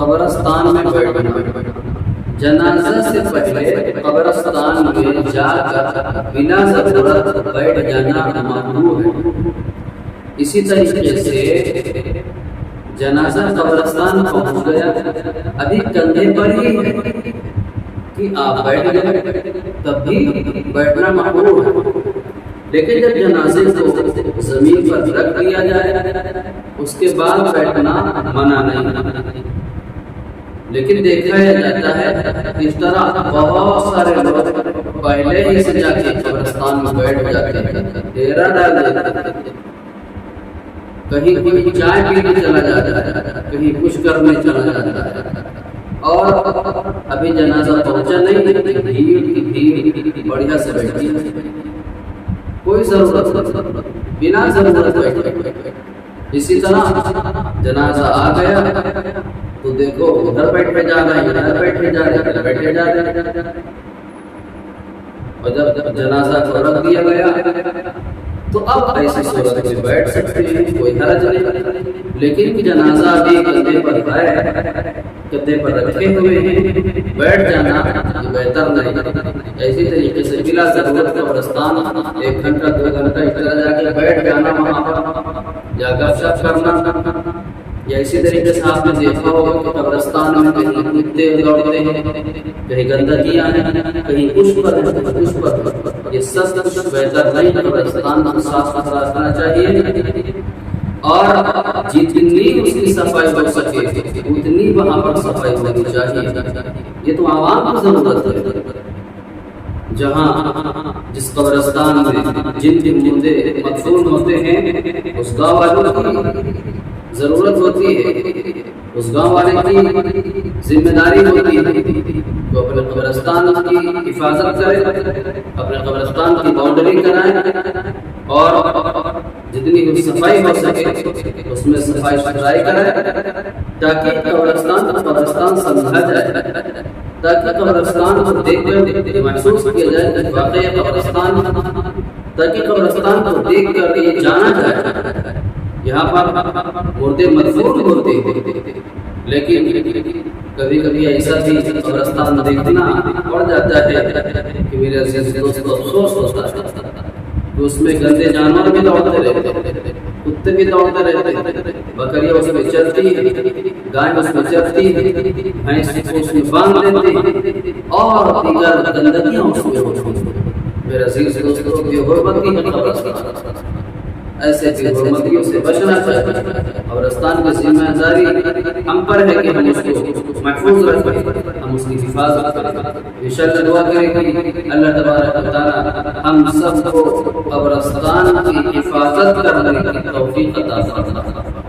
قبرستان میں بیٹھنا، جنازہ سے پہلے قبرستان میں جا کر بنا ضرورت بیٹھ جانا ممنوع ہے۔ اسی طریقے سے جنازہ قبرستان پہنچ گیا، ابھی کندھے پر ہی ہے کہ آپ بیٹھ گئے، تب بھی بیٹھنا ممنوع ہے۔ لیکن جب جنازے کو زمین پر رکھ دیا جائے اس کے بعد بیٹھنا منع نہیں، لیکن دیکھا جاتا ہے اس طرح بہت سارے لوگ پہلے ہی سے جا کے قبرستان میں بیٹھ جاتے ہیں، ڈیرا ڈال دیتے ہیں، کہیں کوئی چائے پینے چلا جاتا ہے، کہیں کچھ کرنے چلا جاتا ہے، اور ابھی جنازہ پہنچا نہیں، بھیڑ بڑھیا سے بیٹھی ہے، کوئی ضرورت بنا ضرورت بیٹھے۔ اسی طرح جنازہ آ گیا تو دیکھو ادھر بیٹھے جا رہے ہیں، ادھر بیٹھے جا رہے ہیں، بیٹھے جا رہے ہیں، اور جب جنازہ کو رکھ دیا گیا تو اب ایسی صورت میں بیٹھ سکتے ہیں، کوئی حرج نہیں۔ لیکن جنازہ ابھی کندھے پر ہے، کندھے پر رکھے ہوئے ہیں، بیٹھ جانا بہتر نہیں۔ ایسی طریقے سے بلا ضرورت قبرستان 1 گھنٹہ 2 گھنٹہ اس طرح جا کے بیٹھ جانا، وہاں پر یا گپ شپ کرنا، یا اسی طریقے سے آپ نے دیکھا ہوگا کہ قبرستان میں کہیں کتے دوڑتے ہیں، کہیں گندگیاں ہیں، کہیں کچھ پر، یہ سب بہتر نہیں۔ قبرستان کو صاف ستھرا رکھنا چاہیے، اور جتنی اس کی صفائی ہو سکے اتنی وہاں پر صفائی ہونی چاہیے۔ یہ تو عوام کی ضرورت ہے، جہاں جس قبرستان میں جن مردے مدفون ہوتے ہیں اس گاؤں والوں کی ضرورت ہوتی ہے، اس گاؤں والے کی ذمہ داری ہوتی ہے تو اپنے قبرستان کی حفاظت کرے، اپنے قبرستان کی باؤنڈری کرائے، اور جتنی صفائی ہو سکے اس میں صفائی ستھرائی کرے، تاکہ قبرستان سمجھا جائے، تاکہ قبرستان کو دیکھ کر محسوس کیا جائے کہ واقعی قبرستان، تاکہ قبرستان کو دیکھ کر یہ جانا جائے یہاں پر مردے مدفون ہوتے ہیں۔ لیکن کبھی کبھی ایسا بھی قبرستان دیکھنا پڑ جاتا ہے کہ میرے عزیز دوست کو افسوس ہوتا ہے کہ اس میں گندے جانور بھی دوڑتے رہتے ہیں، کتے بھی دوڑتے رہتے ہیں، بکریاں اس میں چلتی ہیں، گائے اس میں چلتی ہیں، بھینس اس میں باندھ دیتے ہیں، اور دیگر گندگیاں اس میں ہوتی ہیں۔ میرے عزیز دوستوں کی حرمتی ہے قبرستان، ایسے بھی حرمتیوں سے بچنا چاہیے۔ قبرستان کی ذمہ داری ہم پر ہے کہ ہم اس کو محفوظ رکھیں، ہم اس کی حفاظت کریں۔ انشاءاللہ دعا کریں کہ اللہ تبارک و تعالی ہم سب کو قبرستان کی حفاظت کرنے کی توفیق عطا فرمائے۔